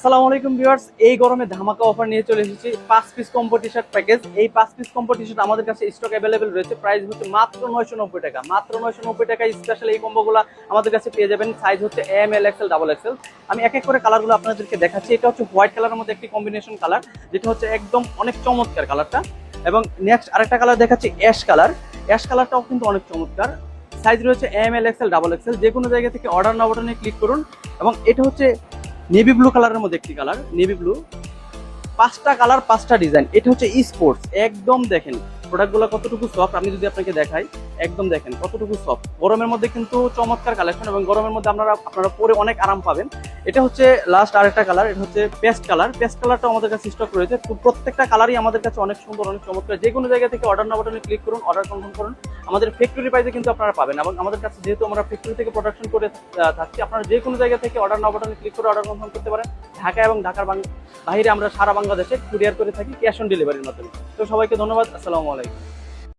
আসসালামু আলাইকুম ভিউয়ার্স, এই গরমে ধামাকা অফার নিয়ে চলে এসেছি 5 পিস কম্বো টি-শার্ট প্যাকেজ। এই 5 পিস কম্বো টি-শার্ট আমাদের কাছে স্টক अवेलेबल রয়েছে। প্রাইস হচ্ছে মাত্র 990 টাকা। মাত্র 990 টাকায় স্পেশাল এই কম্বোগুলো আমাদের কাছে পেয়ে যাবেন। সাইজ হচ্ছে এম, এল, এক্সেল, ডাবল এক্সেল। আমি এক এক করে কালারগুলো আপনাদেরকে দেখাচ্ছি। এটা হচ্ছে হোয়াইট কালারের মধ্যে একটি কম্বিনেশন কালার, যেটা হচ্ছে একদম অনেক চমৎকার কালারটা। এবং নেক্সট আরেকটা কালার দেখাচ্ছি অ্যাশ কালার। অ্যাশ কালারটাও কিন্তু অনেক চমৎকার। সাইজ রয়েছে এম, এল, এক্সেল, ডাবল এক্সেল। যে কোনো জায়গা থেকে অর্ডার নাও বাটনে ক্লিক করুন। এবং এটা হচ্ছে নেভি ব্লু কালারের মধ্যে একটি কালার, নেভি ব্লু। 5টা কালার 5টা ডিজাইন। এটা হচ্ছে স্পোর্টস। একদম দেখেন প্রোডাক্টগুলো কতটুকু সফট, আমি যদি আপনাকে দেখাই, একদম দেখেন কতটুকু সফট। গরমের মধ্যে কিন্তু চমৎকার কালেকশন, এবং গরমের মধ্যে আপনারা পরে অনেক আরাম পাবেন। এটা হচ্ছে লাস্ট আরেকটা কালার, এটা হচ্ছে পেস্ট কালার। পেস্ট কালারটা আমাদের কাছে স্টক রয়েছে। তো প্রত্যেকটা কালারই আমাদের কাছে অনেক সুন্দর, অনেক চমৎকার। যে কোনো জায়গা থেকে অর্ডার নাও বাটনে ক্লিক করুন, অর্ডার কনফার্ম করুন। আমাদের ফ্যাক্টরি প্রাইসে কিন্তু আপনারা পাবেন, এবং আমাদের কাছে যেহেতু আমরা ফ্যাক্টরি থেকে প্রোডাকশন করে থাকছি, আপনারা যে কোনো জায়গা থেকে অর্ডার নাও বাটনে ক্লিক করে অর্ডার কনফার্ম করতে পারেন। ঢাকা এবং ঢাকার বাইরে আমরা সারা বাংলাদেশে কুরিয়ার করে থাকি ক্যাশ অন ডেলিভারির মাধ্যমে। তো সবাইকে ধন্যবাদ। আসসালামু আলাইকুম।